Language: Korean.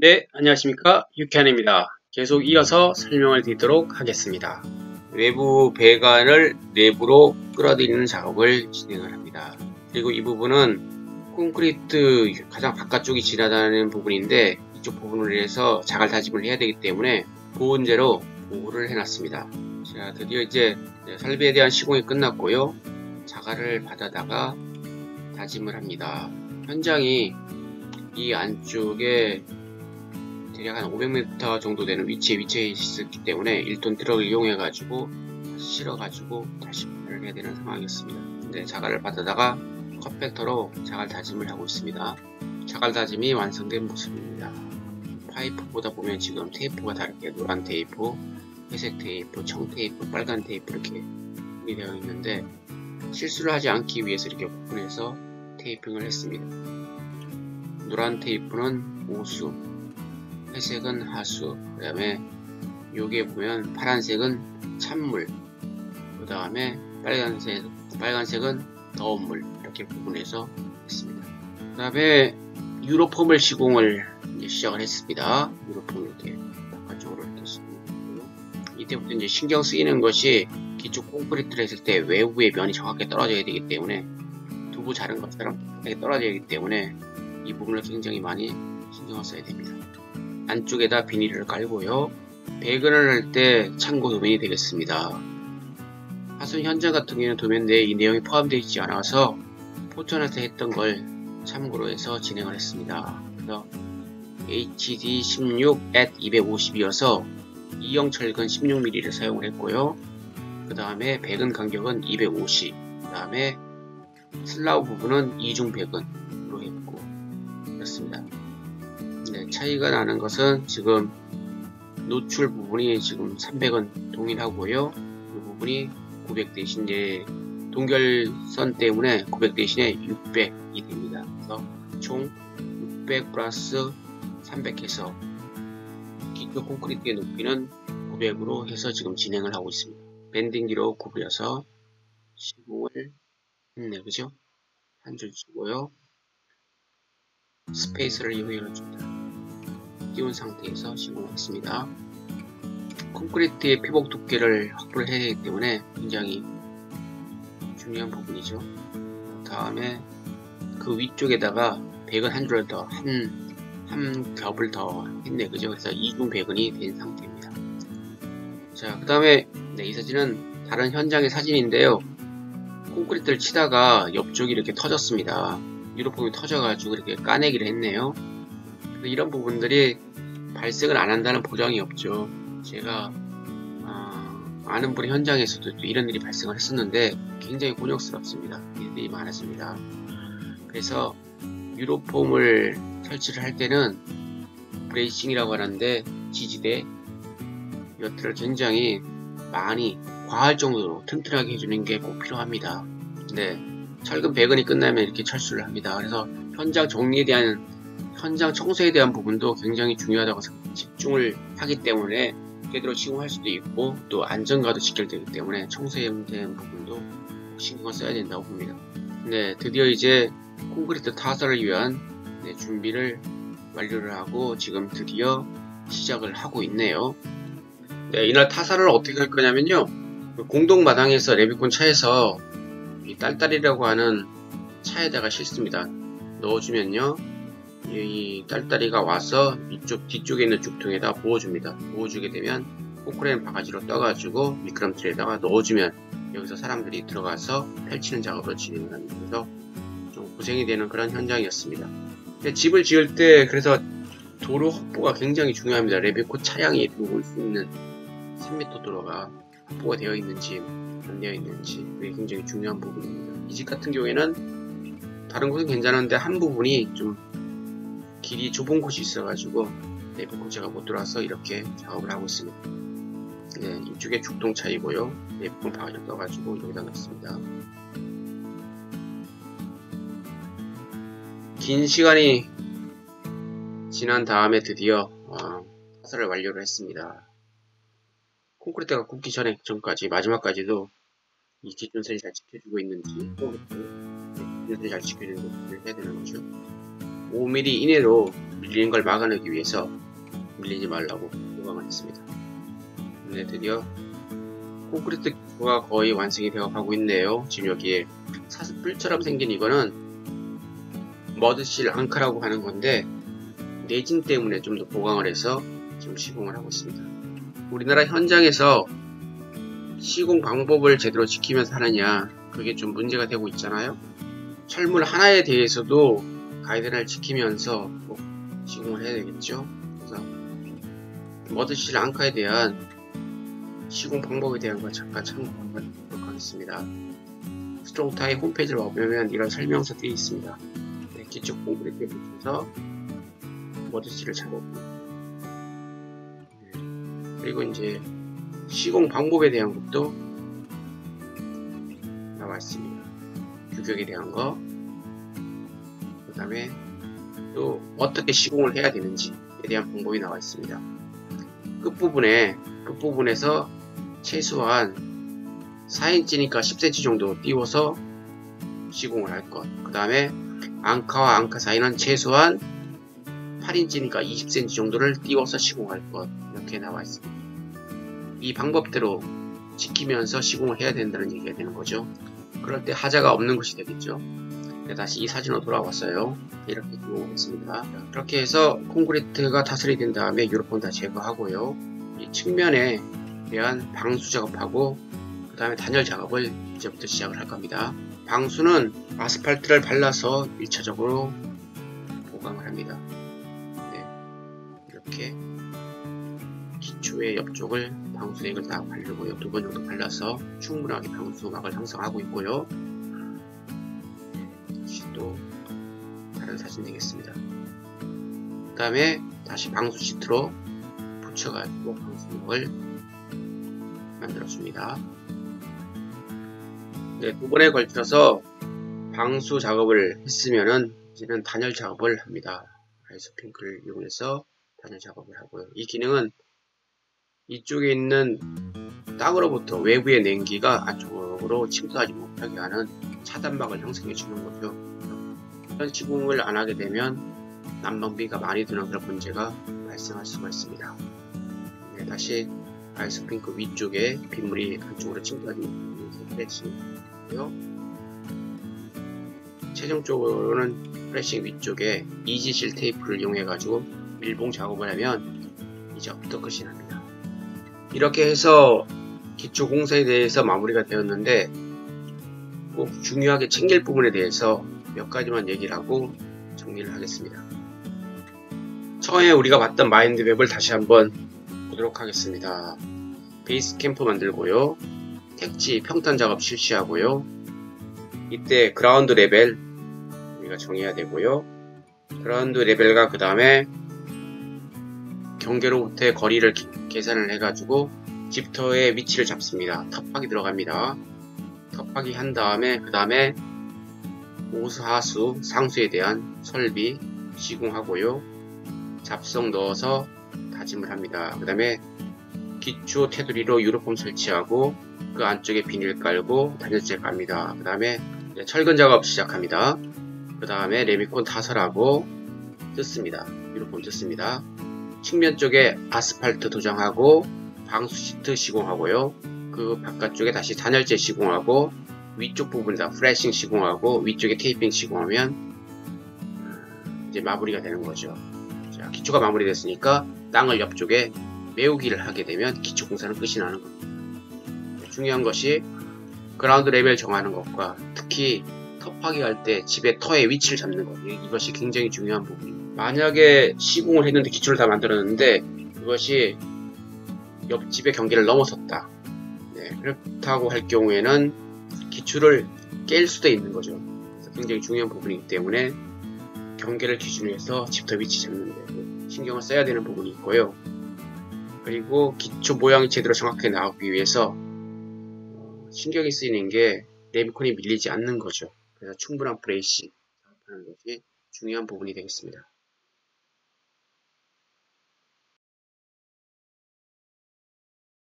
네, 안녕하십니까. 유쾌한입니다. 계속 이어서 설명을 드리도록 하겠습니다. 외부 배관을 내부로 끌어들이는 작업을 진행을 합니다. 그리고 이 부분은 콘크리트 가장 바깥쪽이 지나다니는 부분인데 이쪽 부분을 위해서 자갈 다짐을 해야 되기 때문에 보온재로 보호를 해놨습니다. 자, 드디어 이제 설비에 대한 시공이 끝났고요. 자갈을 받아다가 다짐을 합니다. 현장이 이 안쪽에 대략 한 500m 정도 되는 위치에 있었기 때문에 1톤 트럭을 이용해가지고 실어가지고 다시 분해를 해야 되는 상황이었습니다. 근데 자갈을 받아다가 컴팩터로 자갈 다짐을 하고 있습니다. 자갈 다짐이 완성된 모습입니다. 파이프보다 보면 지금 테이프가 다르게 노란 테이프, 회색 테이프, 청 테이프, 빨간 테이프 이렇게 되어 있는데 실수를 하지 않기 위해서 이렇게 구분해서 테이핑을 했습니다. 노란 테이프는 오수, 회색은 하수, 그 다음에 여기에 보면 파란색은 찬물, 그 다음에 빨간색은 더운 물 이렇게 구분해서 했습니다. 그 다음에 유로폼을 시공을 이제 시작을 했습니다. 유로폼을 이렇게 바깥쪽으로 이렇게 쓰고 이때부터 이제 신경 쓰이는 것이 기초 콘크리트를 했을 때 외부의 면이 정확하게 떨어져야 되기 때문에 두부 자른 것처럼 정확하게 떨어져야 되기 때문에 이 부분을 굉장히 많이 신경을 써야 됩니다. 안쪽에다 비닐을 깔고요. 배근을 할 때 참고 도면이 되겠습니다. 하순 현장 같은 경우에는 도면 내에 이 내용이 포함되어 있지 않아서 포천에서 했던 걸 참고로 해서 진행을 했습니다. 그래서 HD16@250이어서 2형 철근 16mm를 사용을 했고요. 그 다음에 배근 간격은 250, 그 다음에 슬라브 부분은 이중 배근으로 했고 그렇습니다. 네, 차이가 나는 것은 지금 노출 부분이 지금 300은 동일하고요. 이 부분이 900 대신 이제 동결선 때문에 900 대신에 600이 됩니다. 그래서 총 600 플러스 300 해서 기초 콘크리트의 높이는 900으로 해서 지금 진행을 하고 있습니다. 밴딩기로 구부려서 시공을 했네, 그죠? 한 줄 주고요. 스페이스를 이용해줍니다. 띄운 상태에서 시공을 했습니다. 콘크리트의 피복 두께를 확보를 해야 되기 때문에 굉장히 중요한 부분이죠. 다음에 그 위쪽에다가 배근 한 줄을 더, 한 겹을 더 했네, 그죠? 그래서 이중 배근이 된 상태입니다. 자, 그 다음에 이 사진은 다른 현장의 사진인데요. 콘크리트를 치다가 옆쪽이 이렇게 터졌습니다. 유로폼이 터져가지고 이렇게 까내기를 했네요. 이런 부분들이 발생을 안 한다는 보장이 없죠. 제가 아는 분의 현장에서도 이런 일이 발생을 했었는데 굉장히 곤욕스럽습니다. 일들이 많았습니다. 그래서 유로폼을 설치를 할 때는 브레이싱이라고 하는데 지지대 여트를 굉장히 많이 과할 정도로 튼튼하게 해주는 게 꼭 필요합니다. 네, 철근 배근이 끝나면 이렇게 철수를 합니다. 그래서 현장 정리에 대한 현장 청소에 대한 부분도 굉장히 중요하다고 집중을 하기 때문에 제대로 시공할 수도 있고 또 안전과도 직결되기 때문에 청소에 대한 부분도 신경을 써야 된다고 봅니다. 네, 드디어 이제 콘크리트 타설을 위한 준비를 완료를 하고 지금 드디어 시작을 하고 있네요. 네, 이날 타설을 어떻게 할 거냐면요. 공동마당에서 레비콘 차에서 이 딸딸이라고 하는 차에다가 싣습니다. 넣어주면요. 이 딸딸이가 와서 이쪽 뒤쪽에 있는 죽통에다 부어줍니다. 부어주게 되면 포크레인 바가지로 떠가지고 미끄럼틀에다가 넣어주면 여기서 사람들이 들어가서 펼치는 작업을 진행합니다. 그래서 좀 고생이 되는 그런 현장이었습니다. 근데 집을 지을 때 그래서 도로 확보가 굉장히 중요합니다. 레비콘 차량이 들어올 수 있는 3m 도로가 확보가 되어 있는지 안 되어 있는지 그게 굉장히 중요한 부분입니다. 이 집 같은 경우에는 다른 곳은 괜찮은데 한 부분이 좀 길이 좁은 곳이 있어가지고 레비콘 제가 못 들어와서 이렇게 작업을 하고 있습니다. 네, 이쪽에 죽동 차이고요. 레비콘 바가지 떠가지고 여기다 넣습니다. 긴 시간이 지난 다음에 드디어 타설을 완료를 했습니다. 콘크리트가 굳기 전까지 마지막까지도 이 기준선이 잘 지켜주고 있는지 기준선이 잘 지켜주는 것을 해야 되는 거죠. 5mm 이내로 밀리는 걸 막아내기 위해서 밀리지 말라고 보강을 했습니다. 네, 드디어 콘크리트 기초가 거의 완성이 되어 가고 있네요. 지금 여기에 사슴뿔처럼 생긴 이거는 머드실 앙카라고 하는 건데 내진 때문에 좀 더 보강을 해서 지금 시공을 하고 있습니다. 우리나라 현장에서 시공 방법을 제대로 지키면서 하느냐, 그게 좀 문제가 되고 있잖아요. 철물 하나에 대해서도 가이드라인을 지키면서 꼭 시공을 해야 되겠죠. 그래서 머드실 앙카에 대한 시공 방법에 대한 걸 잠깐 참고하도록 하겠습니다. 스트롱타이 홈페이지를 와보면 이런 설명서들이 있습니다. 네, 기초 콘크리트에 붙여서 머드실을 작업합니다. 네, 그리고 이제 시공 방법에 대한 것도 나와 있습니다. 규격에 대한 거, 그 다음에 또 어떻게 시공을 해야 되는지에 대한 방법이 나와 있습니다. 끝부분에서 최소한 4인치니까 10cm 정도 띄워서 시공을 할 것. 그 다음에 앙카와 앙카 사이는 최소한 8인치니까 20cm 정도를 띄워서 시공할 것. 이렇게 나와 있습니다. 이 방법대로 지키면서 시공을 해야 된다는 얘기가 되는 거죠. 그럴 때 하자가 없는 것이 되겠죠. 네, 다시 이 사진으로 돌아왔어요. 이렇게 시공했습니다. 이렇게 해서 콘크리트가 타설이 된 다음에 유로폼 다 제거하고요. 이 측면에 대한 방수 작업하고 그 다음에 단열 작업을 이제부터 시작을 할 겁니다. 방수는 아스팔트를 발라서 1차적으로 보강을 합니다. 네, 이렇게 기초의 옆쪽을 방수액을 다 바르고요. 2번 정도 발라서 충분하게 방수막을 형성하고 있고요. 다시 또 다른 사진 되겠습니다. 그 다음에 다시 방수 시트로 붙여가지고 방수막을 만들어줍니다. 네, 2번에 걸쳐서 방수 작업을 했으면은 이제는 단열 작업을 합니다. 아이소핑크를 이용해서 단열 작업을 하고요. 이 기능은 이쪽에 있는 땅으로부터 외부의 냉기가 안쪽으로 침투하지 못하게 하는 차단막을 형성해 주는 거죠. 이런 시공을 안 하게 되면 난방비가 많이 드는 그런 문제가 발생할 수가 있습니다. 네, 다시 아이소핑크 위쪽에 빗물이 안쪽으로 침투하지 못하게 패치고요. 최종적으로는 프레싱 위쪽에 이지실 테이프를 이용해 가지고 밀봉 작업을 하면 이제 없던 것이 납니다. 이렇게 해서 기초 공사에 대해서 마무리가 되었는데 꼭 중요하게 챙길 부분에 대해서 몇 가지만 얘기를 하고 정리를 하겠습니다. 처음에 우리가 봤던 마인드맵을 다시 한번 보도록 하겠습니다. 베이스 캠프 만들고요. 택지 평탄 작업 실시하고요. 이때 그라운드 레벨 우리가 정해야 되고요. 그라운드 레벨과 그 다음에 경계로부터의 거리를 계산을 해가지고 집터의 위치를 잡습니다. 텃박이 들어갑니다. 텃박이 한 다음에 그 다음에 오수, 하수, 상수에 대한 설비 시공하고요. 잡석 넣어서 다짐을 합니다. 그 다음에 기초 테두리로 유로폼 설치하고 그 안쪽에 비닐 깔고 단열재 갑니다. 그 다음에 철근 작업 시작합니다. 그 다음에 레미콘 타설하고 뜯습니다. 유로폼 뜯습니다. 측면 쪽에 아스팔트 도장하고 방수 시트 시공하고요. 그 바깥쪽에 다시 단열재 시공하고 위쪽 부분에다 프레싱 시공하고 위쪽에 테이핑 시공하면 이제 마무리가 되는 거죠. 자, 기초가 마무리됐으니까 땅을 옆쪽에 메우기를 하게 되면 기초 공사는 끝이 나는 겁니다. 중요한 것이 그라운드 레벨 정하는 것과 특히 텃파기 할 때 집의 터의 위치를 잡는 것, 이것이 굉장히 중요한 부분입니다. 만약에 시공을 했는데 기초를 다 만들었는데 그것이 옆집의 경계를 넘어섰다. 네, 그렇다고 할 경우에는 기초를 깰 수도 있는 거죠. 굉장히 중요한 부분이기 때문에 경계를 기준으로 해서 집터 위치 잡는 데 신경을 써야 되는 부분이 있고요. 그리고 기초 모양이 제대로 정확하게 나오기 위해서 신경이 쓰이는 게 레미콘이 밀리지 않는 거죠. 그래서 충분한 브레이싱 하는 것이 중요한 부분이 되겠습니다.